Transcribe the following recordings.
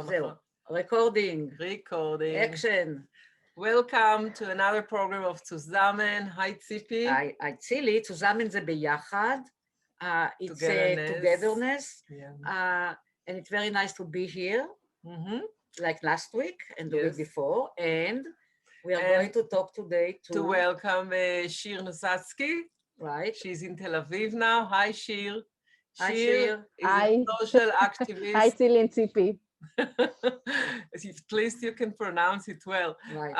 זהו, recording, action. Welcome to another program of Tzuzamen. Hi, Tzipi. Hi, Tzili. Tzuzamen זה ביחד. It's togetherness. Yeah. And it's very nice to be here, like last week and the week before. And we are going to talk today to welcome Shir Nosatzki. Right. She's in Tel-Aviv now. Hi, Shir. Hi, Shir. Is a social activist. Hi, Tzili and Tzipi. At least you can pronounce it well. Right.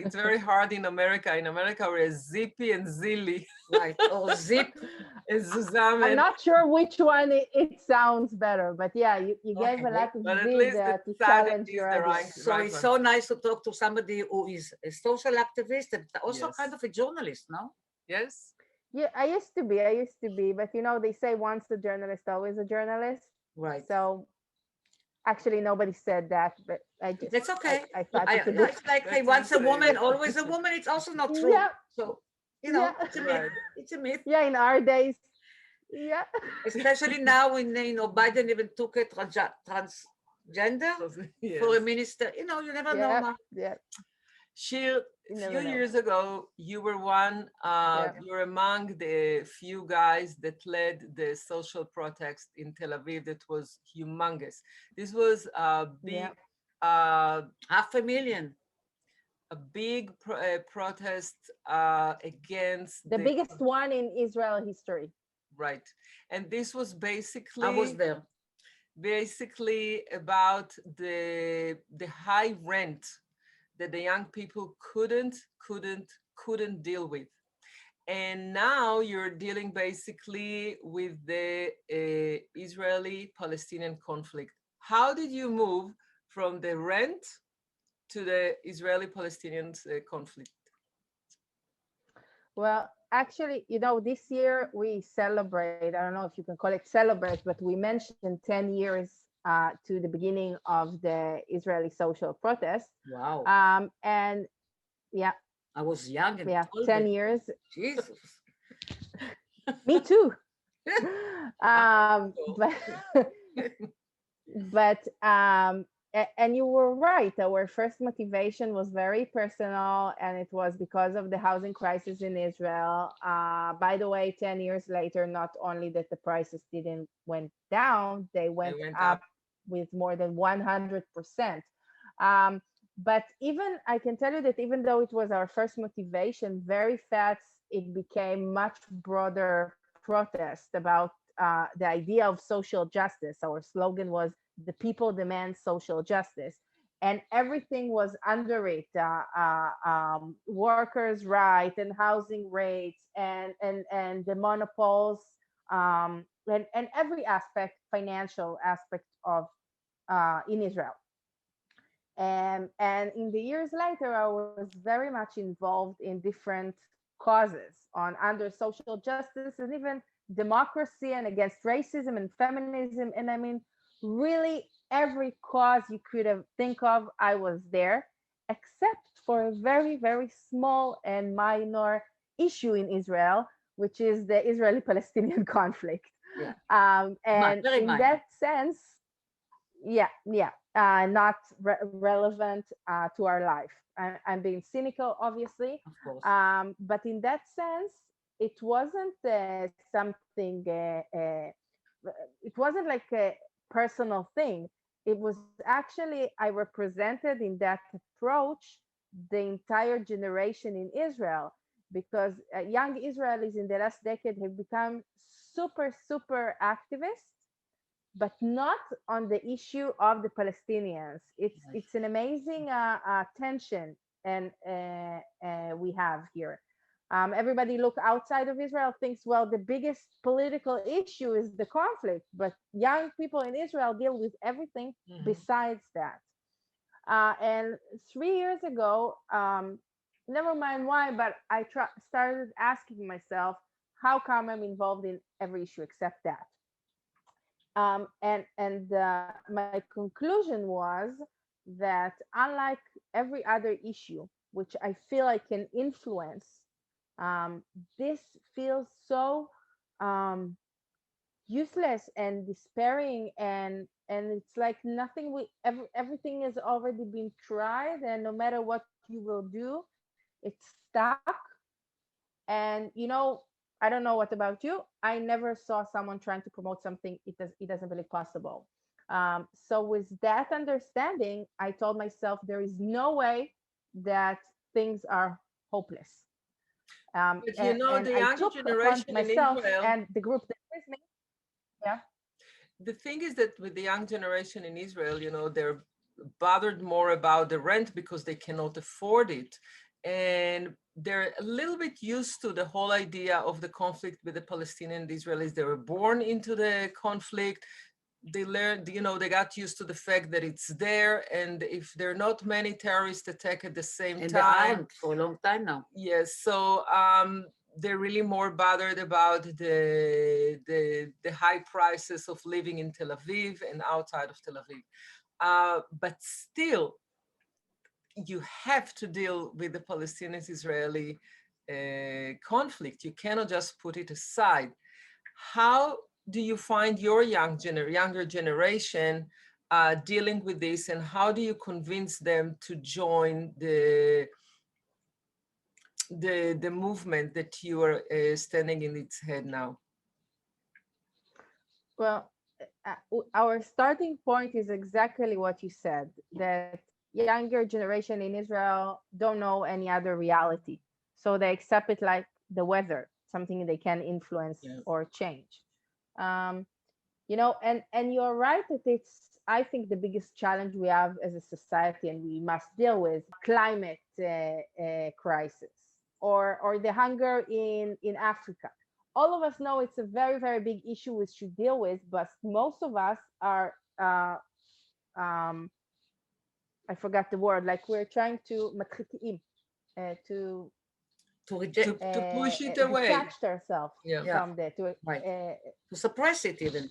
It's very hard in America. In America, we're Tzipi and Tzili. Right. Or Zip and Tzuzamen. I'm not sure which one it sounds better, but yeah, you gave a lot of Zip to challenge your idea. So it's so nice to talk to somebody who is a social activist and also kind of a journalist, no? Yes. Yeah, I used to be, but you know, they say once a journalist, always a journalist. Right. So actually nobody said that, but I just that's okay. I thought it's like hey, once a woman, always a woman. It's also not true. Yeah. So you know, it's a myth. It's a myth. Yeah, in our days. Yeah. Especially now when Biden even took a transgender for a minister. You know, you never know. Yeah. Shir, a few years ago, you were you were among the few guys that led the social protest in Tel Aviv that was humongous. This was a big, 500,000. A big protest against the biggest one in Israel history. Right. And this was basically... I was there. Basically about the high rent that the young people couldn't deal with. And now you're dealing basically with the Israeli-Palestinian conflict. How did you move from the rent to the Israeli-Palestinian conflict? Well, actually, you know, this year we celebrate, I don't know if you can call it celebrate, but we mentioned 10 years to the beginning of the Israeli social protest. Wow. And yeah. I was young and 10 years. Jesus. Me too. but and you were right. Our first motivation was very personal, and it was because of the housing crisis in Israel. By the way, 10 years later, not only that the prices didn't went down, they went up with more than 100%. But even I can tell you that even though it was our first motivation, very fast it became much broader protest about the idea of social justice. Our slogan was "The people demand social justice," and everything was under it: workers' rights and housing rates, and the monopoles, and every aspect, financial aspect of in Israel. And in the years later, I was very much involved in different causes under social justice and even democracy and against racism and feminism. And I mean, really every cause you could have think of, I was there, except for a very, very small and minor issue in Israel, which is the Israeli-Palestinian conflict. Yeah. And in that sense, not relevant to our life. I'm being cynical, obviously. Of course. But in that sense, it wasn't something, it wasn't like a personal thing. It was actually, I represented in that approach the entire generation in Israel, because young Israelis in the last decade have become super activists, but not on the issue of the Palestinians. It's an amazing tension and we have here. Everybody look outside of Israel, thinks, well, the biggest political issue is the conflict, but young people in Israel deal with everything besides that. And 3 years ago, never mind why, but I started asking myself, how come I'm involved in every issue except that? My conclusion was that unlike every other issue, which I feel I can influence, this feels so useless and despairing and and it's like nothing everything has already been tried, and no matter what you will do, it's stuck. And I don't know what about you, I never saw someone trying to promote something it doesn't believe possible. So with that understanding, I told myself there is no way that things are hopeless. But And the I younger took upon generation in myself Israel, and the group that is with me. Yeah. the thing is that with the young generation in Israel, they're bothered more about the rent because they cannot afford it. And they're a little bit used to the whole idea of the conflict with the Palestinian and the Israelis. They were born into the conflict. They learned, they got used to the fact that it's there. And if there are not many terrorist attacks at the same and time. they aren't for a long time now. Yes. So they're really more bothered about the high prices of living in Tel Aviv and outside of Tel Aviv. But still, you have to deal with the Palestinian-Israeli conflict. You cannot just put it aside. How do you find your younger generation dealing with this, and how do you convince them to join the movement that you are standing in its head now? Well, our starting point is exactly what you said, that younger generation in Israel don't know any other reality. So they accept it like the weather, something they can influence or change. Um, and you're right that it's, I think, the biggest challenge we have as a society and we must deal with climate crisis, or the hunger in Africa. All of us know it's a very, very big issue we should deal with, but most of us are, um, I forgot the word, like we're trying to, to reject, to push it away, detach ourselves from that, to suppress it even.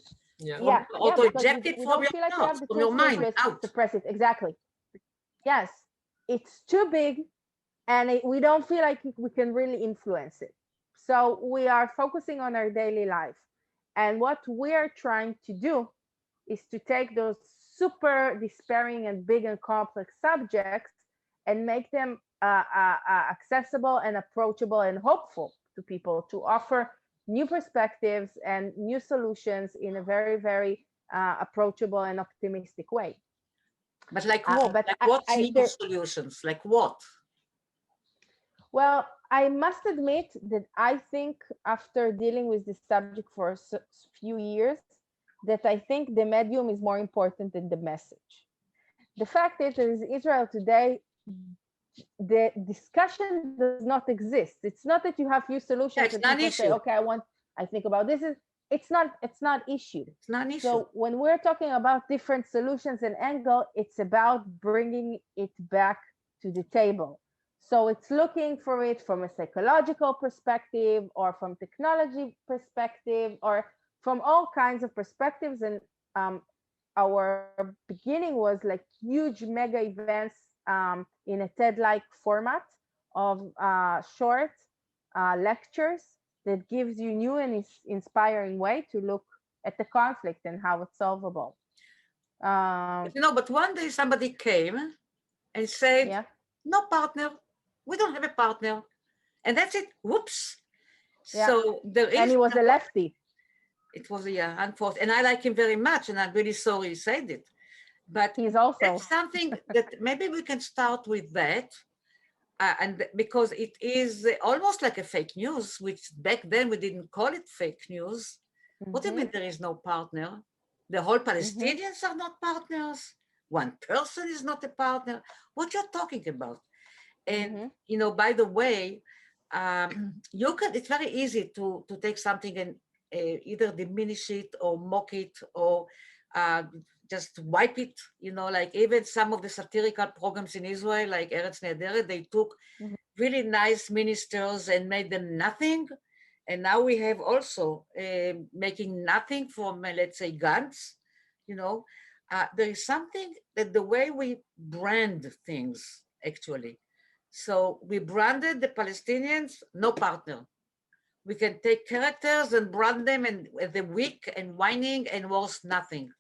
Or to eject it we from don't your feel like we have thoughts, the from your tools to mind, out. suppress it. Exactly. Yes, it's too big, and we don't feel like we can really influence it. So we are focusing on our daily life. And what we're trying to do is to take those super despairing and big and complex subjects and make them accessible and approachable and hopeful to people, to offer new perspectives and new solutions in a very, very approachable and optimistic way. But like what? Like what new solutions? Like what? Well, I must admit that I think after dealing with this subject for a few years, that I think the medium is more important than the message. The fact is that in Israel today, the discussion does not exist. It's not that you have few solutions and people say, okay, I think about this. It's not issue. It's not an issue. So when we're talking about different solutions and angle, it's about bringing it back to the table. So it's looking for it from a psychological perspective or from technology perspective or from all kinds of perspectives. And our beginning was like huge mega events in a TED-like format of short lectures that gives you new and inspiring way to look at the conflict and how it's solvable. But one day somebody came and said, no partner, we don't have a partner. And that's it. Whoops. Yeah. So there is. And he was a lefty. It was, unfortunate. And I like him very much. And I'm really sorry he said it. But he's also that's something that maybe we can start with that. And because it is almost like a fake news, which back then we didn't call it fake news. What do you mean there is no partner? The whole Palestinians are not partners. One person is not a partner. What you're talking about? And by the way, it's very easy to take something and either diminish it or mock it or just wipe it, like even some of the satirical programs in Israel, like Eretz Nehederet, they took really nice ministers and made them nothing. And now we have also making nothing from, let's say, Gantz. There is something that the way we brand things, actually. So we branded the Palestinians, no partner. We can take characters and brand them and they're weak and whining and worse, nothing.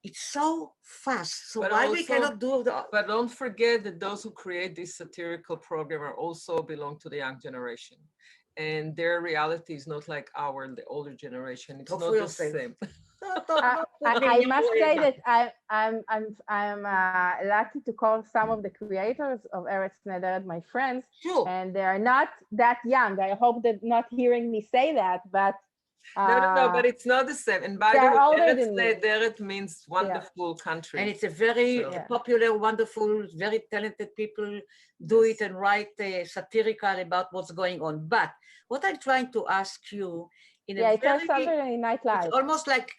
it's so fast. So But why also, we cannot do the? But don't forget that those who create this satirical program are also belong to the young generation, and their reality is not like our the older generation. It's not the same. I must say that I'm lucky to call some of the creators of Eretz Nehederet my friends, Sure. and they are not that young. I hope they're not hearing me say that, but no, but it's not the same. And by the way, Eretz Nehederet means wonderful country, and it's a very popular, wonderful, very talented people do it and write satirical about what's going on. But what I'm trying to ask you, it's Saturday Night Live. It's almost like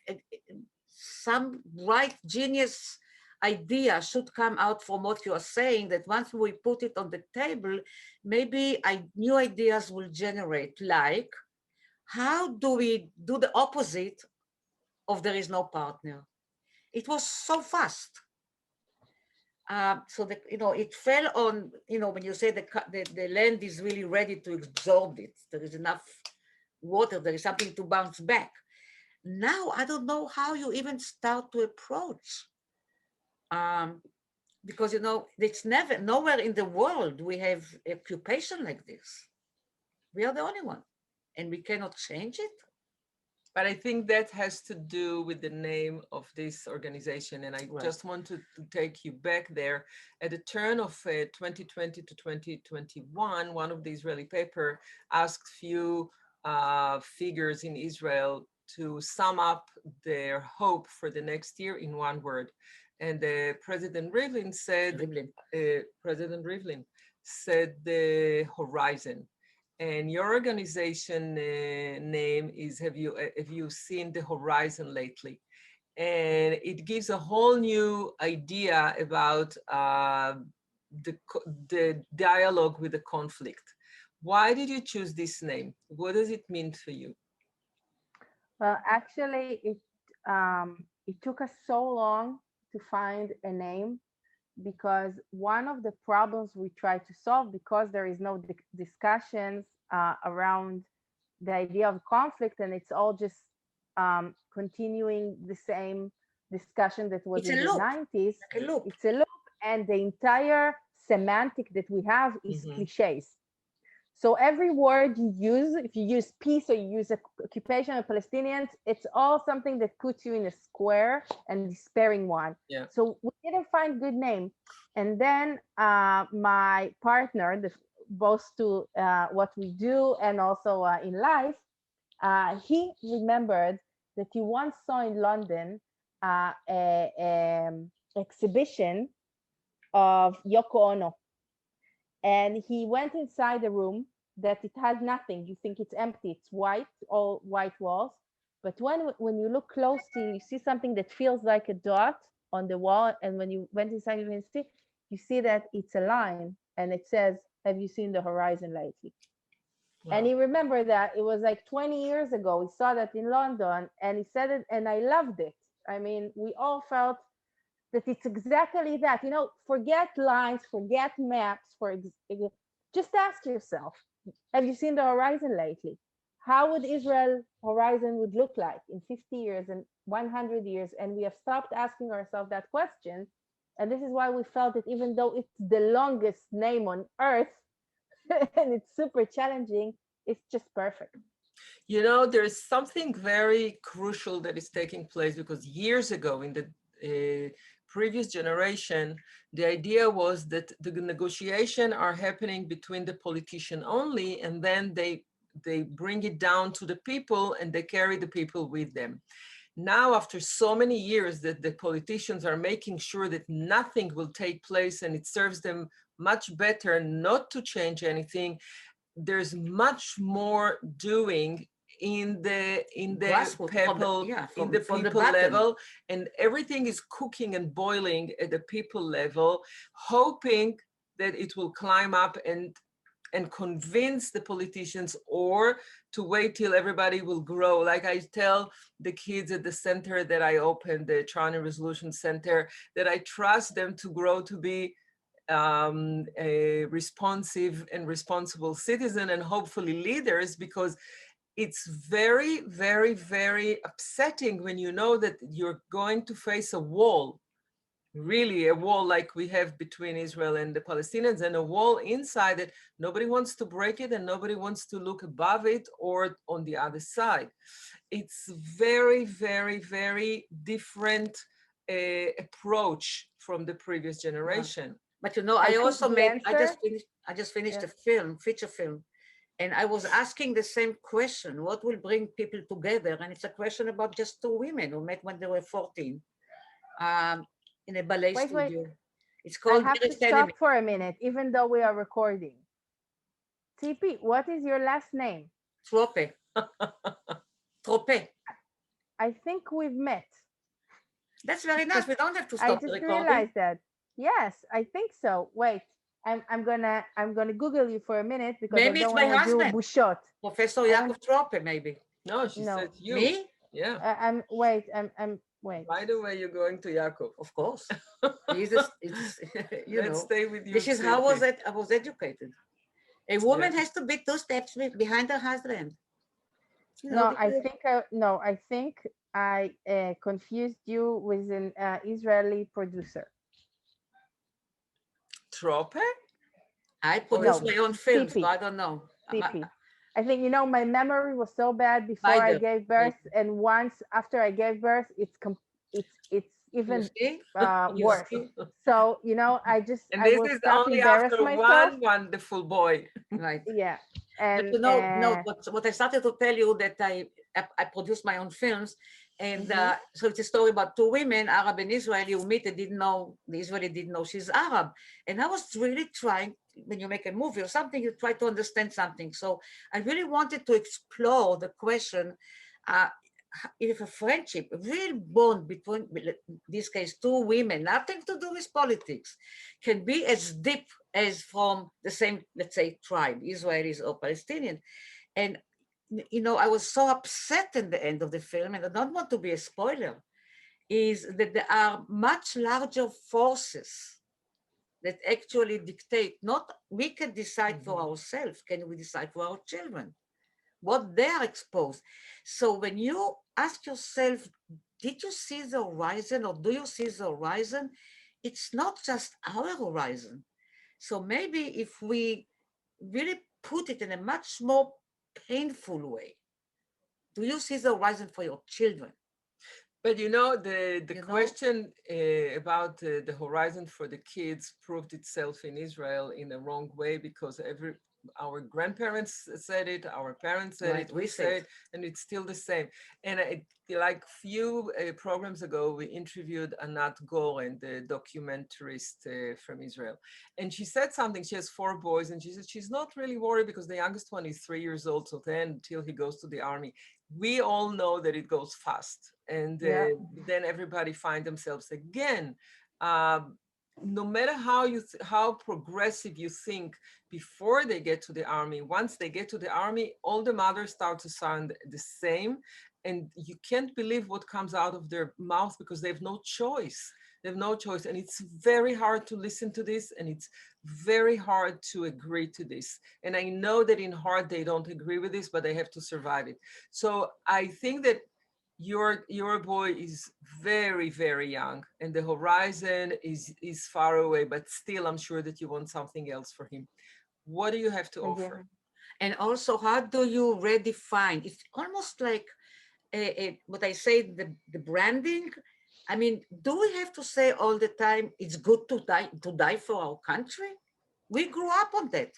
some bright genius idea should come out from what you are saying, that once we put it on the table, maybe new ideas will generate, like, how do we do the opposite of there is no partner? It was so fast. So that, it fell on, when you say the land is really ready to absorb it, there is enough water, there is something to bounce back. Now, I don't know how you even start to approach. Because, it's nowhere in the world we have occupation like this. We are the only one, and we cannot change it. But I think that has to do with the name of this organization. And I just want to take you back there. At the turn of 2020 to 2021, one of the Israeli paper asked few figures in Israel to sum up their hope for the next year in one word. And President Rivlin said the horizon. And your organization name is, have you seen the horizon lately? And it gives a whole new idea about the dialogue with the conflict. Why did you choose this name? What does it mean for you? Well, actually, it took us so long to find a name, because one of the problems we try to solve, because there is no discussions around the idea of conflict, and it's all just continuing the same discussion that was in the 90s. It's a loop, and the entire semantic that we have is cliches. So every word you use, if you use peace or you use occupation of Palestinians, it's all something that puts you in a square and despairing one. Yeah. So we didn't find good name. And then my partner, both to what we do and also in life, he remembered that he once saw in London an exhibition of Yoko Ono. And he went inside the room that it has nothing. You think it's empty, it's white, all white walls. But when you look closely, you see something that feels like a dot on the wall. And when you went inside, you see that it's a line, and it says, "Have you seen the horizon lately?" Wow. And he remembered that it was like 20 years ago. He saw that in London, and he said it, and I loved it. I mean, we all felt that it's exactly that. Forget lines, forget maps. Just ask yourself, have you seen the horizon lately? How would Israel horizon would look like in 50 years and 100 years? And we have stopped asking ourselves that question. And this is why we felt that even though it's the longest name on earth and it's super challenging, it's just perfect. There's something very crucial that is taking place, because years ago in the previous generation, the idea was that the negotiations are happening between the politician only, and then they bring it down to the people and they carry the people with them. Now, after so many years that the politicians are making sure that nothing will take place and it serves them much better not to change anything, there's much more doing in the people level, and everything is cooking and boiling at the people level, hoping that it will climb up and convince the politicians, or to wait till everybody will grow. Like I tell the kids at the center that I opened, the Charney Resolution Center, that I trust them to grow to be a responsive and responsible citizen, and hopefully leaders, because it's very, very, very upsetting when you know that you're going to face a wall, really a wall like we have between Israel and the Palestinians, and a wall inside it. Nobody wants to break it and nobody wants to look above it or on the other side. It's very, very, very different approach from the previous generation. But you know, I just finished a film, feature film, and I was asking the same question: what will bring people together? And it's a question about just two women who met when they were 14 in a ballet studio. It's called. I have to stop for a minute, even though we are recording. Tzipi, what is your last name? Trope. Trope. I think we've met. That's very nice. We don't have to stop the recording. I just realized that. Yes, I think so. Wait, I'm gonna Google you for a minute because maybe I don't it's my husband. Do bushot. Professor Yaakov Trope, maybe. No, she said you. Me? Yeah. I'm wait. By the way, you're going to Yaakov. Of course. Let's stay with you. This is how I was educated. A woman has to be 2 steps behind her husband. I think I confused you with an Israeli producer. Trope? I produce my own films, so I don't know. Tzipi. I think, my memory was so bad before I gave birth, and once after I gave birth, it's even worse. So, I will stop embarrassing myself. One wonderful boy. Right. Yeah. And what I started to tell you that I produced my own films, and so it's a story about 2 women, Arab and Israeli, who meet. The Israeli didn't know she's Arab, and I was really trying. When you make a movie or something, you try to understand something. So I really wanted to explore the question: if a friendship, a real bond between, in this case, 2 women, nothing to do with politics, can be as deep as from the same, let's say, tribe, Israelis or Palestinian. And, I was so upset in the end of the film, and I don't want to be a spoiler, is that there are much larger forces that actually dictate, not we can decide for ourselves, can we decide for our children, what they are exposed. So when you ask yourself, did you see the horizon or do you see the horizon? It's not just our horizon. So maybe if we really put it in a much more painful way, do you see the horizon for your children? But the question about the horizon for the kids proved itself in Israel in a wrong way, because our grandparents said it, our parents said it, we said it, and it's still the same. And like few programs ago, we interviewed Anat Goren, the documentarist from Israel. And she said something, she has 4 boys, and she said she's not really worried because the youngest one is 3 years old, so then until he goes to the army. We all know that it goes fast, and then everybody find themselves again. No matter how progressive you think before they get to the army, once they get to the army, all the mothers start to sound the same, and you can't believe what comes out of their mouth because they have no choice. They have no choice, and it's very hard to listen to this, and it's very hard to agree to this. And I know that in heart they don't agree with this, but they have to survive it. So I think that your boy is very, very young, and the horizon is far away, but still I'm sure that you want something else for him. What do you have to offer? And also, how do you redefine? It's almost like what I say, the branding. I mean, do we have to say all the time, it's good to die for our country? We grew up on that.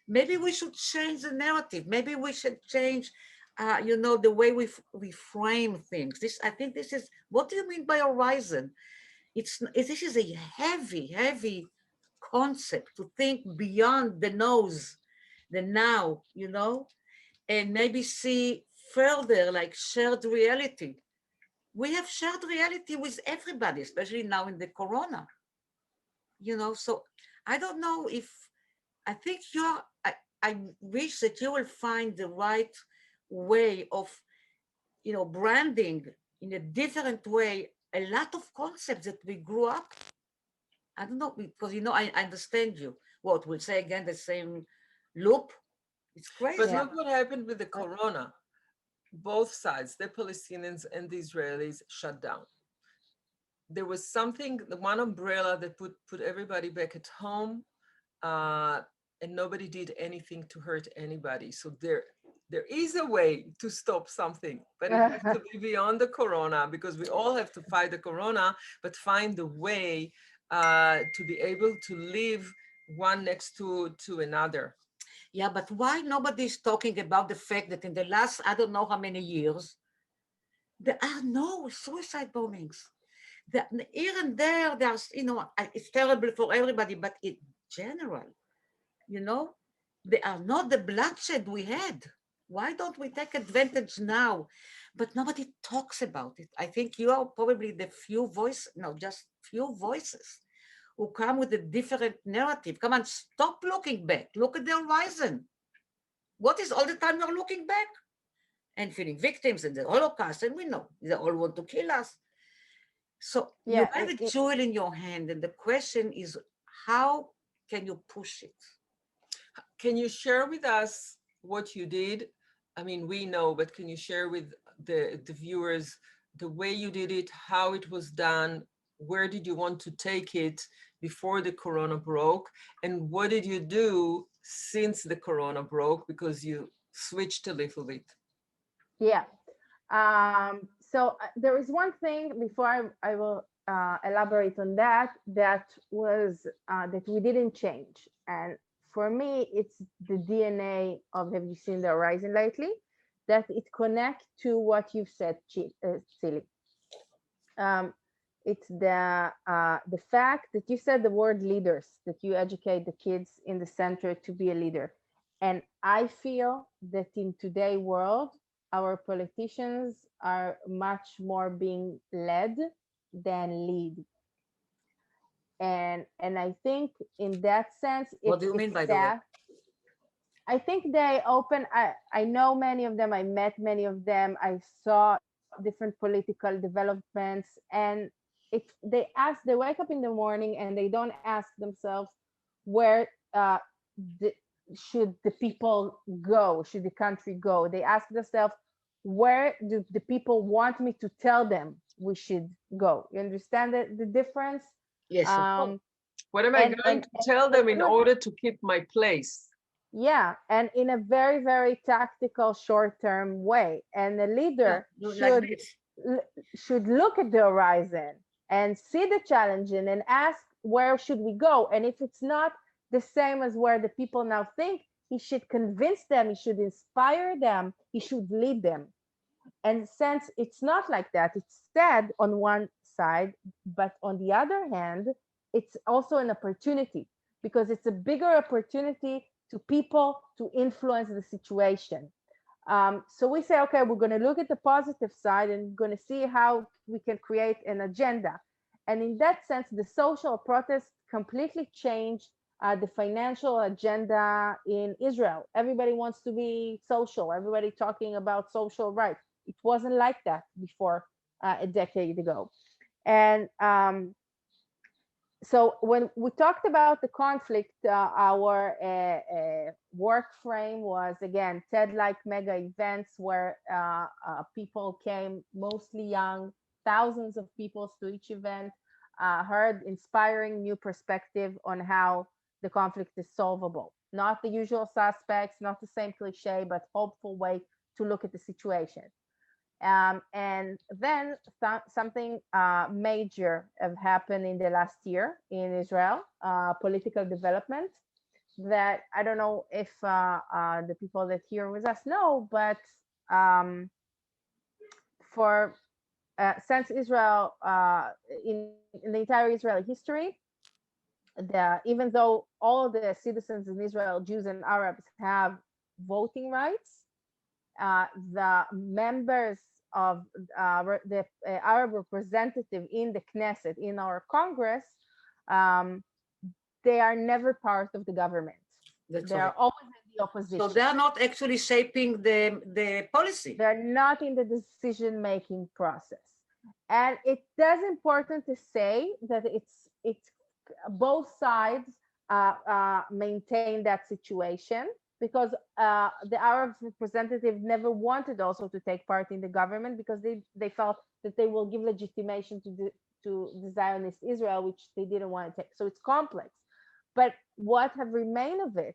Maybe we should change the narrative. Maybe we should change the way we frame things. I think this is, what do you mean by horizon? This is a heavy, heavy concept to think beyond the nose, the now, and maybe see further, like shared reality. We have shared reality with everybody, especially now in the corona. So I don't know if, I think I wish that you will find the right way of, branding in a different way, a lot of concepts that we grew up. I don't know, because, I understand you. What, we'll say again the same loop? It's crazy. But look what happened with the corona. both sides, the Palestinians and the Israelis, shut down. There was something, the one umbrella that put everybody back at home, and nobody did anything to hurt anybody. So there is a way to stop something, but it has to be beyond the corona, because we all have to fight the corona, but find a way to be able to live one next to another. Yeah, but why nobody's talking about the fact that in the last, I don't know how many years, there are no suicide bombings. Here and there, there's, it's terrible for everybody, but in general, they are not the bloodshed we had. Why don't we take advantage now? But nobody talks about it. I think you are probably the few voices who come with a different narrative. Come on, stop looking back. Look at the horizon. What is all the time you're looking back? And feeling victims in the Holocaust, and we know they all want to kill us. So you have a jewel in your hand, and the question is, how can you push it? Can you share with us what you did? I mean, we know, but can you share with the viewers the way you did it, how it was done, where did you want to take it before the corona broke, and what did you do since the corona broke, because you switched a little bit? Yeah. So there is one thing before I will elaborate on that was that we didn't change. And for me, it's the DNA of Have You Seen the Horizon Lately? That it connects to what you've said, Tzili. It's the fact that you said the word leaders, that you educate the kids in the center to be a leader. And I feel that in today's world, our politicians are much more being led than lead. And I think in that sense, what do you mean by that? I think they open, I know many of them, I met many of them, I saw different political developments, and they wake up in the morning and they don't ask themselves where should the people go, should the country go. They ask themselves, where do the people want me to tell them we should go? You understand the difference? Yes. What am I going to tell them in order to keep my place? Yeah, and in a very, very tactical, short-term way. And the leader should look at the horizon and see the challenge and ask, where should we go? And if it's not the same as where the people now think, he should convince them, he should inspire them, he should lead them. And since it's not like that, it's sad on one side, but on the other hand, it's also an opportunity, because it's a bigger opportunity to people to influence the situation. So we say, okay, we're going to look at the positive side and going to see how we can create an agenda. And in that sense, the social protest completely changed the financial agenda in Israel. Everybody wants to be social. Everybody talking about social rights. It wasn't like that before a decade ago. And so when we talked about the conflict, our work frame was, again, TED-like mega events where people came, mostly young, thousands of people to each event, heard inspiring new perspective on how the conflict is solvable. Not the usual suspects, not the same cliche, but hopeful way to look at the situation. And then something major have happened in the last year in Israel, political development that I don't know if the people that here with us know, but since Israel, in the entire Israeli history, even though all the citizens in Israel, Jews and Arabs, have voting rights, the members of the Arab representative in the Knesset, in our Congress, they are never part of the government. They're always in the opposition. So they're not actually shaping the policy. They're not in the decision-making process. And it is important to say that it's both sides maintain that situation. because the Arab representative never wanted also to take part in the government because they felt that they will give legitimation to the Zionist Israel, which they didn't want to take. So it's complex. But what have remained of it,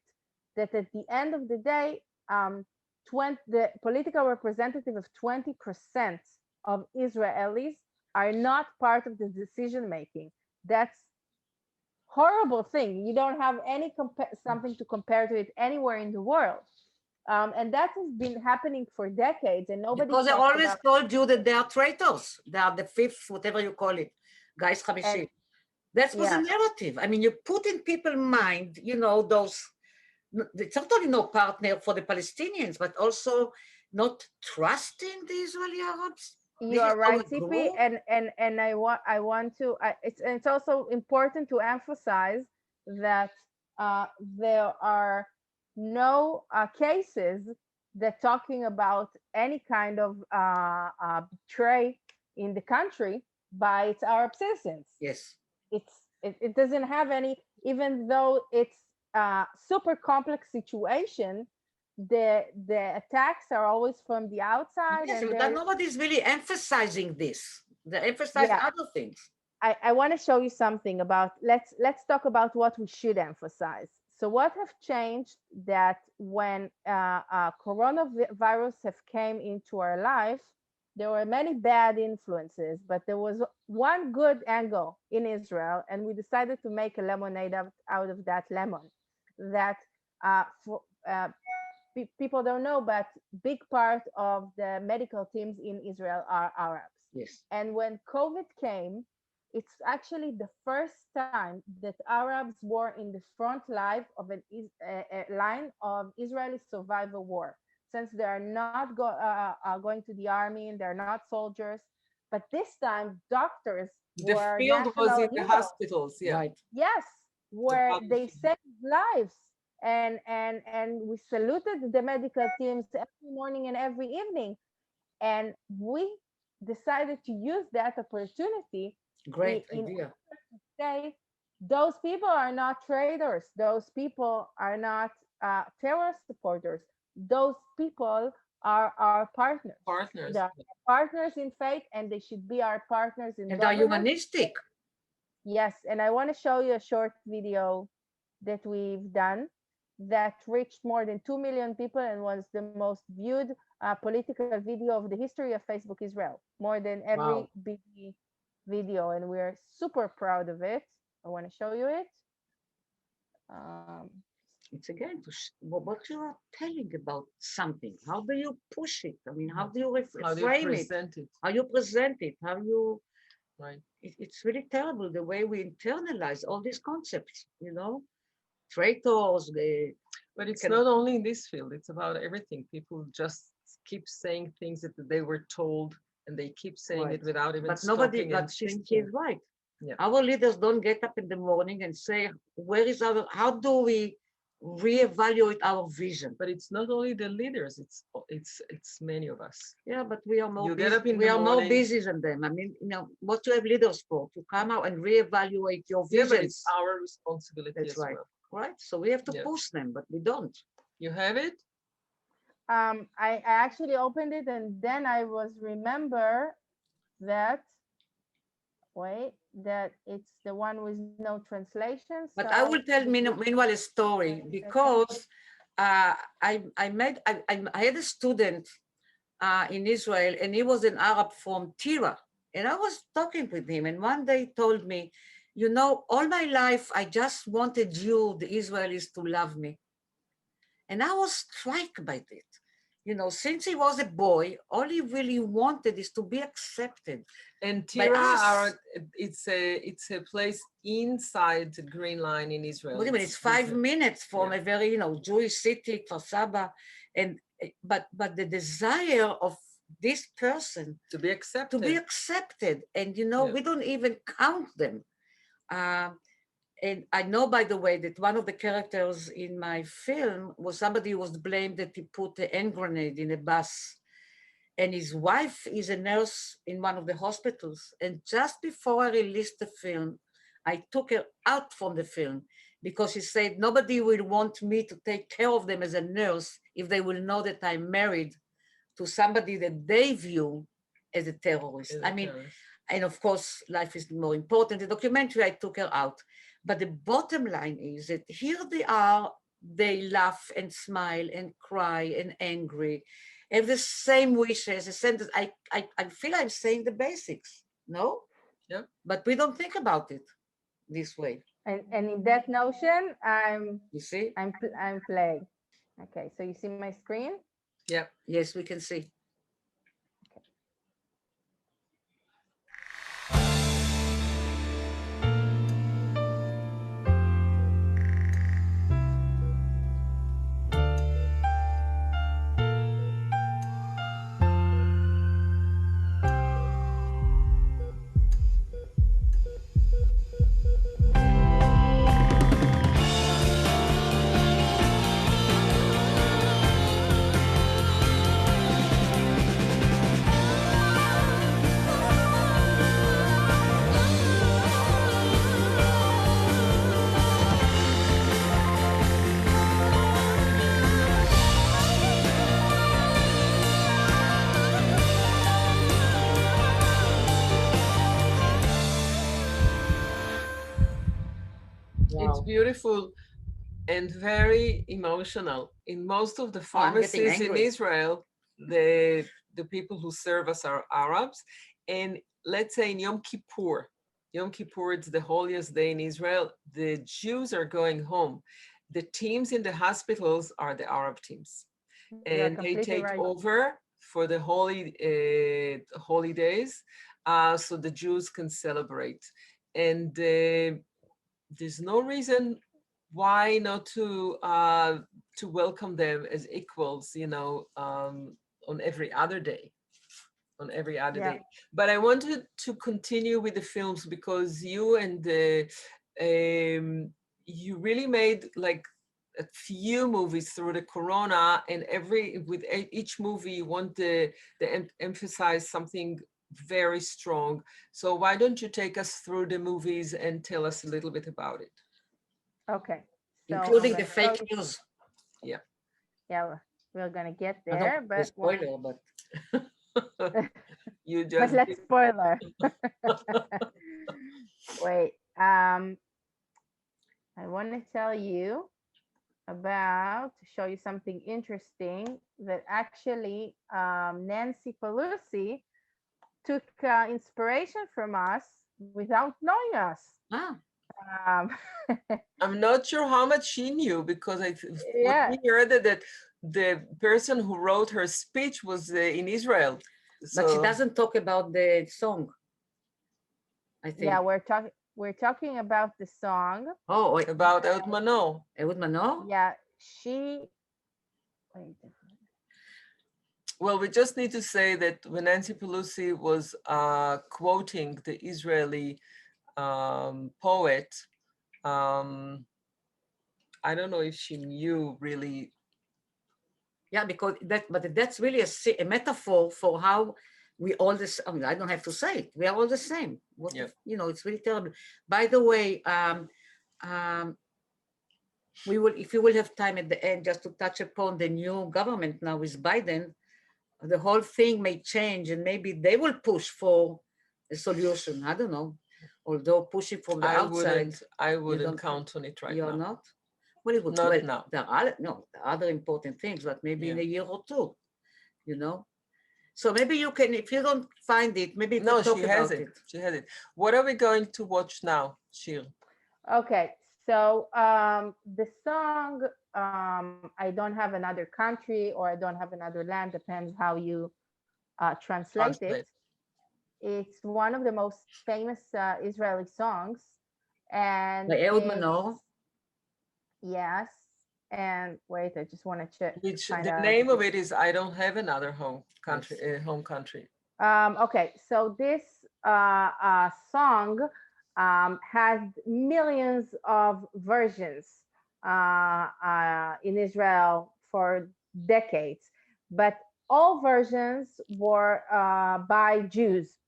that at the end of the day, the political representative of 20% of Israelis are not part of the decision making. That's horrible thing. You don't have any something to compare to it anywhere in the world. And that has been happening for decades, and nobody. Because they always told you that they are traitors. They are the fifth, whatever you call it, guys Hamishi. That was a narrative. I mean, you put in people's mind, you know, those. It's not only no partner for the Palestinians, but also not trusting the Israeli Arabs. You are right, Tzipi, and I want to. It's also important to emphasize that there are no cases that talking about any kind of betray in the country by its Arab citizens. Yes, it doesn't have any, even though it's a super complex situation. The attacks are always from the outside. Yes, and but nobody's really emphasizing this. They emphasize other things. I want to show you something about, let's talk about what we should emphasize. So what have changed that when coronavirus have came into our life, there were many bad influences, but there was one good angle in Israel, and we decided to make a lemonade out of that lemon. That people don't know, but big part of the medical teams in Israel are Arabs. Yes. And when COVID came, it's actually the first time that Arabs were in the front line of line of Israeli survival war, since they are not going to the army and they're not soldiers. But this time, doctors were the field was in the hospitals. Yeah. Right. Yes, where they saved lives. And we saluted the medical teams every morning and every evening. And we decided to use that opportunity. Great idea. To say those people are not traitors. Those people are not terrorist supporters. Those people are our partners. Partners. They are partners in faith, and they should be our partners in government. And are humanistic. Yes, and I want to show you a short video that we've done that reached more than 2 million people and was the most viewed political video of the history of Facebook Israel, more than every big video, and we're super proud of it. I want to show you it. It's again what you are telling about something. How do you push it? I mean, how do you frame it? How you present it? How you It's really terrible the way we internalize all these concepts. You know, traitors. But it's not only in this field. It's about everything. People just keep saying things that they were told, and they keep saying it without even stopping. But she's right. Yeah. Our leaders don't get up in the morning and say, where is how do we reevaluate our vision? But it's not only the leaders, it's many of us. Yeah, but we are more more busy than them. I mean, you know, what you have leaders for? To come out and reevaluate your vision. Yeah, but it's our responsibility. That's right. Right. So we have to push them, but we don't. You have it? I actually opened it, and then I was remember that it's the one with no translation. But I will tell meanwhile a story, because I had a student in Israel, and he was an Arab from Tira, and I was talking with him, and one day he told me, you know, all my life I just wanted you, the Israelis, to love me, and I was struck by it. You know, since he was a boy, all he really wanted is to be accepted. And Tira, it's a place inside the Green Line in Israel. What do you mean? It's 5 minutes from a very, Jewish city, Kfar Saba, and but the desire of this person to be accepted, and we don't even count them. And I know, by the way, that one of the characters in my film was somebody who was blamed that he put a hand grenade in a bus. And his wife is a nurse in one of the hospitals. And just before I released the film, I took her out from the film because she said, nobody will want me to take care of them as a nurse if they will know that I'm married to somebody that they view as a terrorist. I mean, and of course, life is more important. The documentary, I took her out. But the bottom line is that here they are, they laugh and smile and cry and angry, have the same wishes, the same, I feel I'm saying the basics, no? Yeah. But we don't think about it this way. And in that notion, You see? I'm playing. Okay, so you see my screen? Yeah. Yes, we can see. It's beautiful and very emotional. In most of the pharmacies in Israel, the people who serve us are Arabs. And let's say in Yom Kippur, it's the holiest day in Israel, the Jews are going home. The teams in the hospitals are the Arab teams. And they take over for the holidays, so the Jews can celebrate. And there's no reason why not to welcome them as equals, you know, on every other day. But I wanted to continue with the films because you and you really made like a few movies through the corona, and with each movie you want to emphasize something very strong. So why don't you take us through the movies and tell us a little bit about it? Okay. So including the fake news. Yeah. Yeah, we're gonna get there, but spoiler, but you just. But let's spoiler. Wait. I want to tell you show you something interesting that actually Nancy Pelosi took inspiration from us without knowing us. I'm not sure how much she knew because we heard that the person who wrote her speech was in Israel. But she doesn't talk about the song, I think. Yeah, we're talking about the song. Oh, about Ehud Manor. Ehud Manor? Yeah, well, we just need to say that when Nancy Pelosi was quoting the Israeli poet, I don't know if she knew really. Yeah, because that's really a metaphor for how we all this. I mean, I don't have to say it. We are all the same. You know, it's really terrible. By the way, we will, if you will have time at the end, just to touch upon the new government now with Biden. The whole thing may change, and maybe they will push for a solution. I don't know. Although pushing from the outside, I wouldn't count on it right now. You're not. Well, it would. Not well, now. There are other important things, but maybe in a year or two, you know. So maybe you can, if you don't find it, maybe you can talk about it. She has it. What are we going to watch now, Shir? Okay, so the song, I don't have another country or I don't have another land, depends how you translate it. It's one of the most famous Israeli songs. And by Ehud Manor. Yes. And wait, I just want to check. The name of it is I Don't Have Another Home Country. Okay, so this song has millions of versions in Israel for decades, but all versions were by Jews.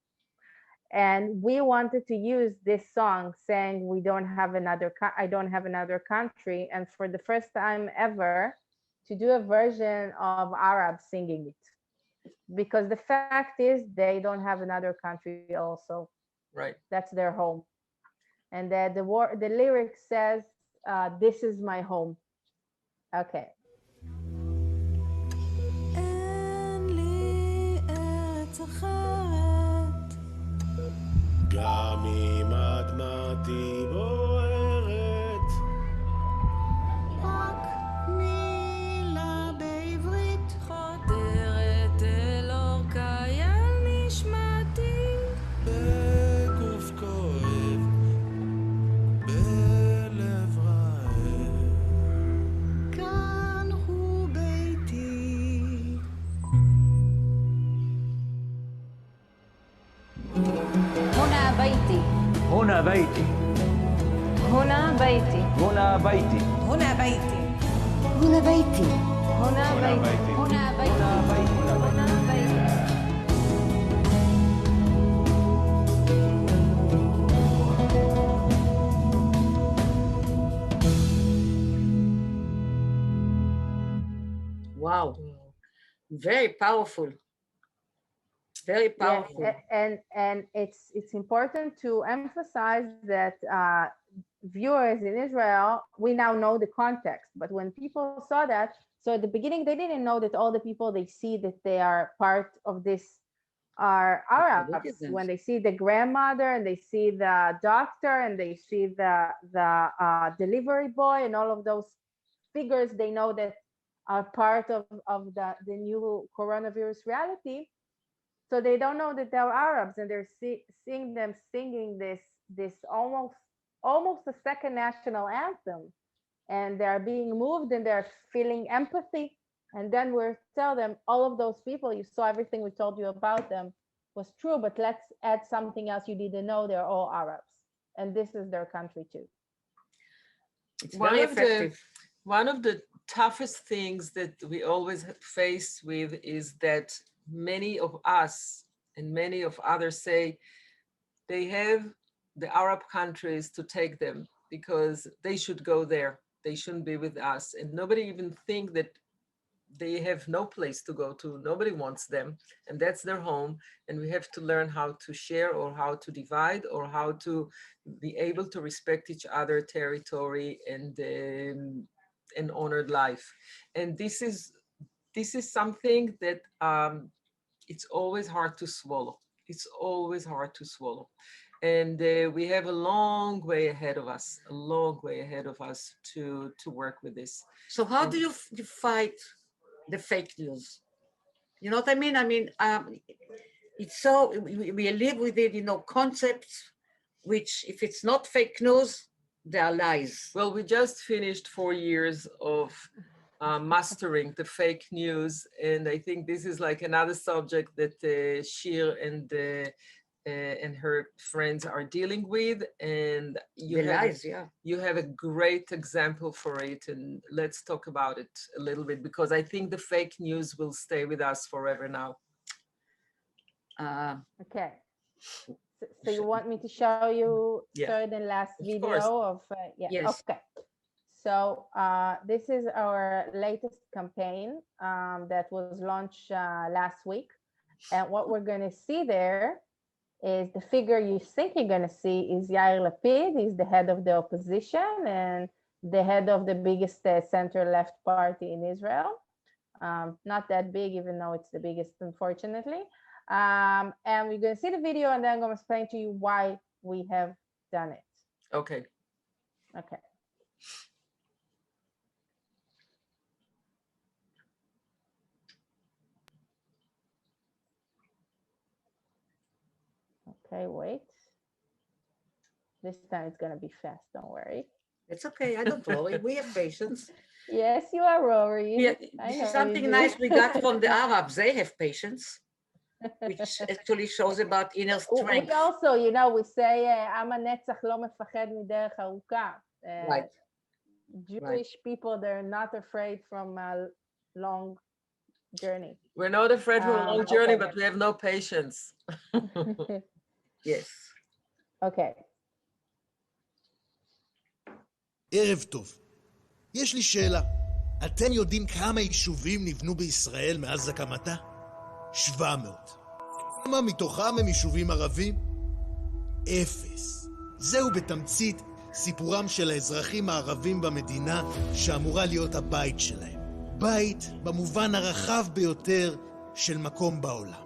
And we wanted to use this song saying we don't have another, I don't have another country. And for the first time ever, to do a version of Arabs singing it. Because the fact is they don't have another country also. Right. That's their home. And the lyric says, this is my home. Okay. גם אם אדמתי בוערת, רק מילה בעברית חודרת אל אורכי על נשמתי, בגוף כואב, בלב רעב, כאן הוא ביתי. هنا بيتي هنا بيتي هنا بيتي هنا بيتي هنا بيتي هنا بيتي هنا بيتي هنا بيتي هنا بيتي Wow, very powerful. Very powerful. Yes, and it's important to emphasize that viewers in Israel, we now know the context, but when people saw that, so at the beginning they didn't know that all the people they see that they are part of this are Arabs. When they see the grandmother and they see the doctor and they see the delivery boy and all of those figures, they know that are part of the new coronavirus reality. So they don't know that they're Arabs, and they're seeing them singing this almost a second national anthem, and they're being moved and they're feeling empathy. And then we'll tell them, all of those people, you saw everything we told you about them was true, but let's add something else you didn't know, they're all Arabs. And this is their country too. It's very effective. One of the toughest things that we always face with is that many of us and many of others say they have the Arab countries to take them because they should go there. They shouldn't be with us. And nobody even think that they have no place to go to. Nobody wants them, and that's their home. And we have to learn how to share or how to divide or how to be able to respect each other territory and honored life. And this is something that it's always hard to swallow. It's always hard to swallow. And we have a long way ahead of us, to work with this. So how do you fight the fake news? You know what I mean? It's so, we live within, concepts, which if it's not fake news, they are lies. Well, we just finished 4 years of mastering the fake news. And I think this is like another subject that Shir and her friends are dealing with. And you have a great example for it. And let's talk about it a little bit, because I think the fake news will stay with us forever now. Okay. So you want me to show you third and last video of yes. Okay. So this is our latest campaign that was launched last week. And what we're going to see there is the figure you think you're going to see is Yair Lapid. He's the head of the opposition and the head of the biggest center-left party in Israel. Not that big, even though it's the biggest, unfortunately. And we're going to see the video, and then I'm going to explain to you why we have done it. Okay. Okay. Okay, wait. This time it's going to be fast, don't worry. It's okay, I don't worry, we have patience. Yes, you are, Rory. Yeah, this is something nice we got from the Arabs. They have patience, which actually shows about inner strength. We also, we say, Am hanetzach lo mefached miderech aruka. Right. Jewish people, they're not afraid from a long journey. We're not afraid from a long journey, but we have no patience. Yes. Okay. ערב טוב. יש לי שאלה. אתם יודעים כמה יישובים נבנו בישראל מאז הקמתה? 700. כמה מתוכם הם יישובים ערבים? 0. זהו בתמצית סיפורם של האזרחים הערבים במדינה שאמורה להיות הבית שלהם. בית במובן הרחב ביותר של מקום בעולם.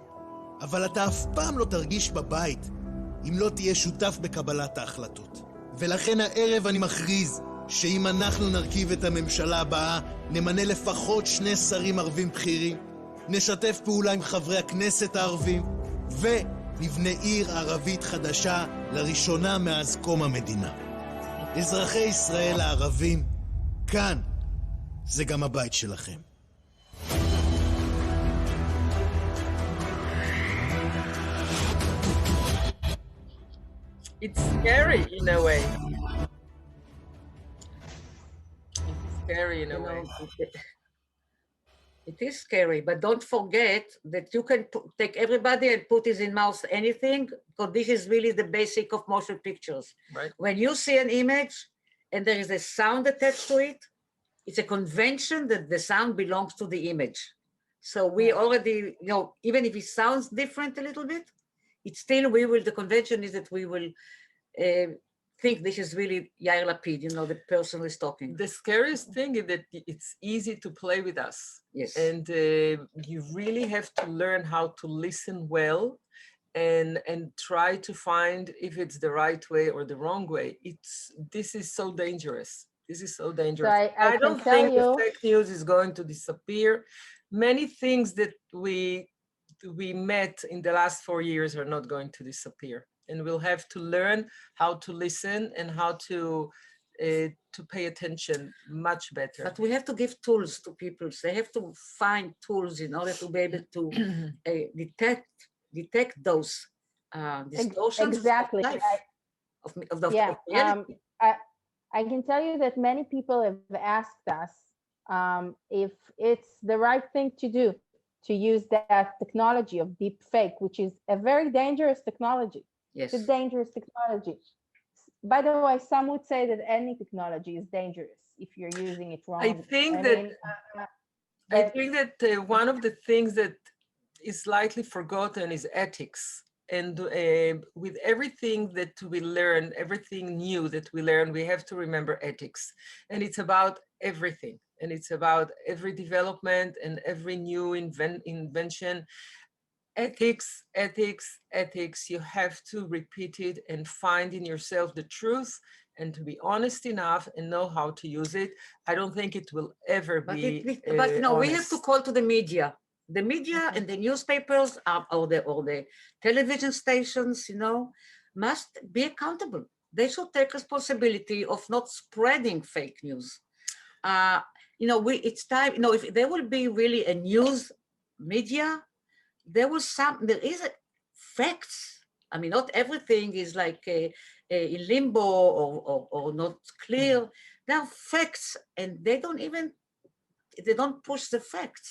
אבל אתה אף פעם לא תרגיש בבית אם לא תהיה שותף בקבלת ההחלטות. ולכן הערב אני מכריז שאם אנחנו נרכיב את הממשלה הבאה, נמנה לפחות 2 שרים ערבים בכירים, נשתף פעולה עם חברי הכנסת הערבים, ונבנה עיר ערבית חדשה לראשונה מאז קום המדינה. אזרחי ישראל הערבים, כאן זה גם הבית שלכם. It's scary in a way. It's scary in a way. It is scary, but don't forget that you can take everybody and put in his mouth anything, because this is really the basic of motion pictures. Right. When you see an image and there is a sound attached to it, it's a convention that the sound belongs to the image. So we already, even if it sounds different a little bit, it's still, the convention is that we will think this is really Yair Lapid, the person who is talking. The scariest thing is that it's easy to play with us. Yes. And you really have to learn how to listen well and try to find if it's the right way or the wrong way. This is so dangerous. This is so dangerous. So I don't think the fake news is going to disappear. Many things that we met in the last 4 years are not going to disappear. And we'll have to learn how to listen and how to pay attention much better. But we have to give tools to people. They have to find tools in order to be able to detect those distortions. Exactly. Of reality. I can tell you that many people have asked us if it's the right thing to do to use that technology of deep fake, which is a very dangerous technology. Yes. It's a dangerous technology. By the way, some would say that any technology is dangerous if you're using it wrong. I think that one of the things that is slightly forgotten is ethics. And with everything that we learn, everything new that we learn, we have to remember ethics. And it's about everything. And it's about every development and every new invention. Ethics, ethics, ethics. You have to repeat it and find in yourself the truth and to be honest enough and know how to use it. I don't think it will ever be But honest. We have to call to the media. The media and the newspapers or the television stations, must be accountable. They should take responsibility of not spreading fake news. It's time, if there will be really a news media, there is facts. I mean, not everything is like in limbo or not clear. There are facts and they don't push the facts.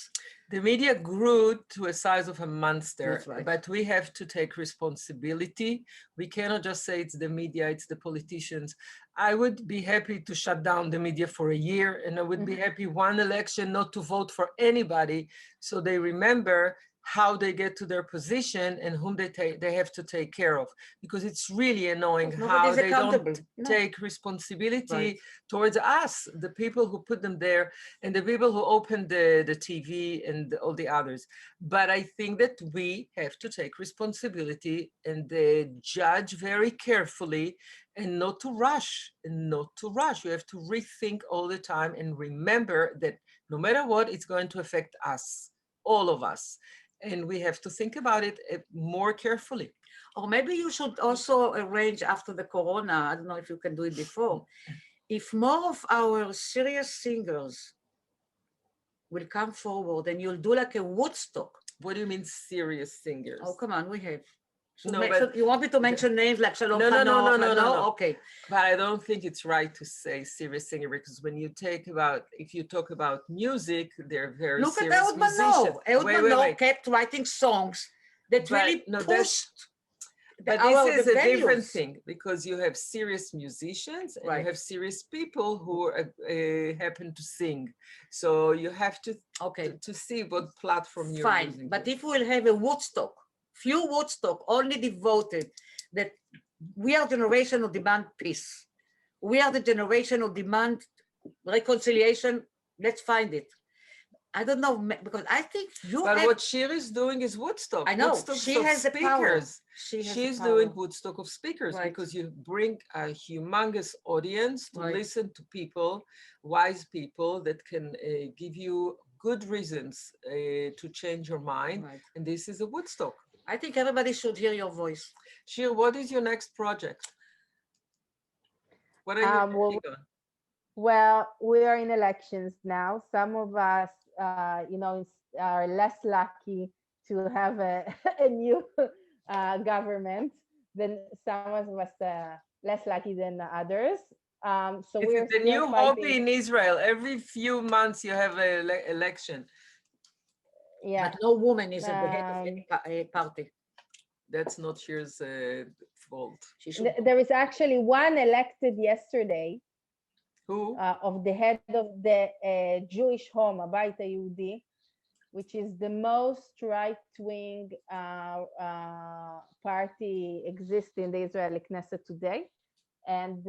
The media grew to a size of a monster, right. But we have to take responsibility. We cannot just say it's the media, it's the politicians. I would be happy to shut down the media for a year, and I would be happy one election not to vote for anybody, so they remember how they get to their position and whom they have to take care of, because it's really annoying how they don't take responsibility towards us, the people who put them there and the people who open the TV and all the others. But I think that we have to take responsibility and judge very carefully and not to rush. You have to rethink all the time and remember that no matter what, it's going to affect us, all of us. And we have to think about it more carefully. Or maybe you should also arrange after the corona, I don't know if you can do it before, if more of our serious singers will come forward and you'll do like a Woodstock. What do you mean serious singers? Oh, come on, we have. No, but you want me to mention names like Shalom? No. Okay. But I don't think it's right to say serious singer, because when you if you talk about music, they're very Look serious musicians. Ehud Mano kept writing songs that really pushed But this is a different thing because you have serious musicians and you have serious people who happen to sing. So you have to see what platform you're using. But if we'll have a Woodstock, few Woodstock only devoted that we are generation who demand peace. We are the generation who demand reconciliation. Let's find it. I don't know, because I think what Shir is doing is Woodstock. I know, Woodstock she has the power. She's doing Woodstock of speakers because you bring a humongous audience to listen to people, wise people that can give you good reasons to change your mind. And this is a Woodstock. I think everybody should hear your voice. Shir, what is your next project? What are you working on? Well, we are in elections now. Some of us, are less lucky to have a new government than some of us less lucky than others. So we're the new hobby in Israel. Every few months you have an election. Yeah. But no woman is at the head of any party. That's not Shir's fault. There is actually one elected yesterday. Who? Of the head of the Jewish Home, Abait HaYehudi, which is the most right-wing party existing in the Israeli Knesset today. And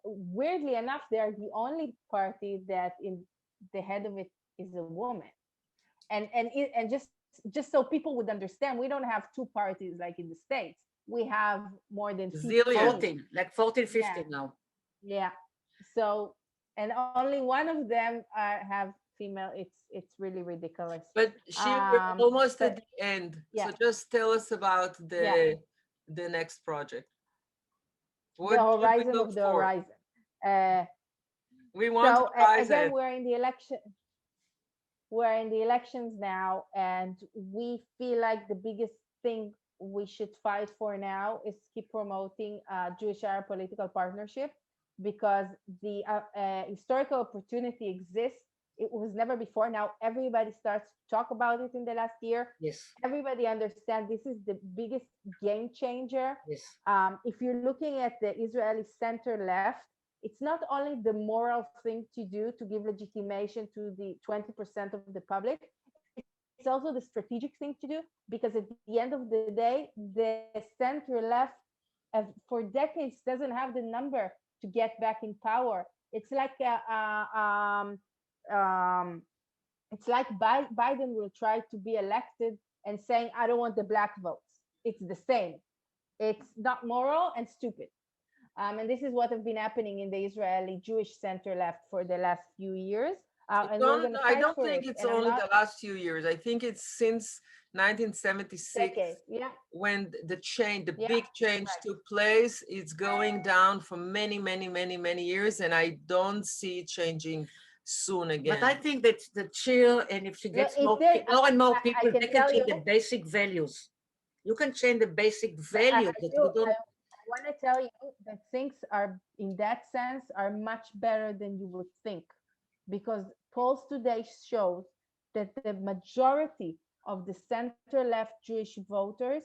weirdly enough, they are the only party that in the head of it is a woman. And just so people would understand, we don't have two parties like in the States. We have more than 14, like 14, 15 now. Yeah. So, and only one of them have female. It's really ridiculous. But we're almost at the end. So just tell us about the next project. What the horizon of the horizon. We want again, we're in the election. We're in the elections now, and we feel like the biggest thing we should fight for now is keep promoting Jewish-Arab political partnership, because the historical opportunity exists. It was never before. Now everybody starts to talk about it in the last year. Yes. Everybody understands this is the biggest game changer. Yes. If you're looking at the Israeli center left, it's not only the moral thing to do to give legitimation to the 20% of the public, it's also the strategic thing to do, because at the end of the day, the center left for decades doesn't have the number to get back in power. It's like Biden will try to be elected and saying, I don't want the black votes. It's the same. It's not moral and stupid. And this is what has been happening in the Israeli Jewish center left for the last few years. I don't think it's only the last few years. I think it's since 1976 when the big change took place. It's going down for many, many, many, many years, and I don't see it changing soon again. But I think that the Shir, and if she gets more and more people, they can change the basic values. You can change the basic values. I want to tell you that things are, in that sense, are much better than you would think, because polls today shows that the majority of the center-left Jewish voters,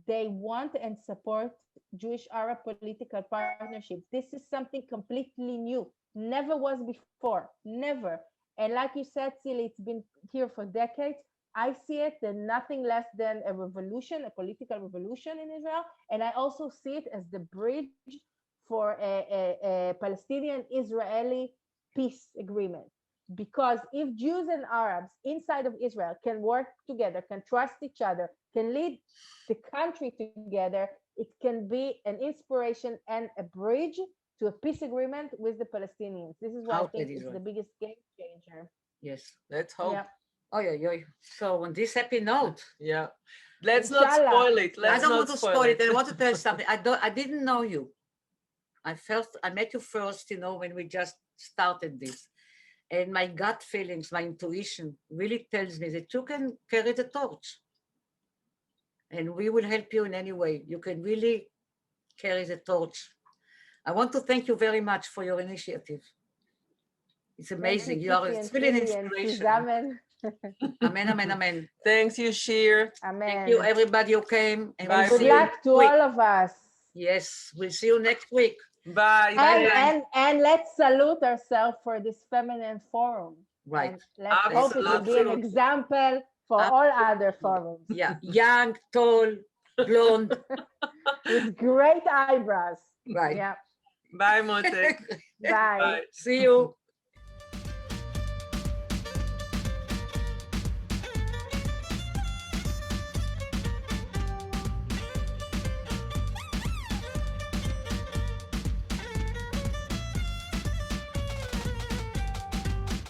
they want and support Jewish-Arab political partnership. This is something completely new, never was before, never. And like you said, Tzili, it's been here for decades. I see it as nothing less than a revolution, a political revolution in Israel. And I also see it as the bridge for a Palestinian-Israeli peace agreement. Because if Jews and Arabs inside of Israel can work together, can trust each other, can lead the country together, it can be an inspiration and a bridge to a peace agreement with the Palestinians. This is why I think it's the biggest game changer. Yes, let's hope. Yeah. Oh, yeah. So on this happy note, let's not spoil it. I don't want to spoil it. I want to tell you something. I didn't know you. I met you first, when we just started this, and my gut feelings, my intuition really tells me that you can carry the torch, and we will help you in any way. You can really carry the torch. I want to thank you very much for your initiative. It's amazing. It's really an inspiration. Amen, amen, amen. Thanks you, Shir. Amen. Thank you, everybody who came. And Bye. we'll Good see you luck next to week. all of us. Yes, we'll see you next week. Bye. And let's salute ourselves for this feminine forum. Right. And let's hope it will be an Absolutely. example for all other forums. Yeah, young, tall, blonde. With great eyebrows. Right. Yeah. Bye, Motek. Bye. Bye. See you.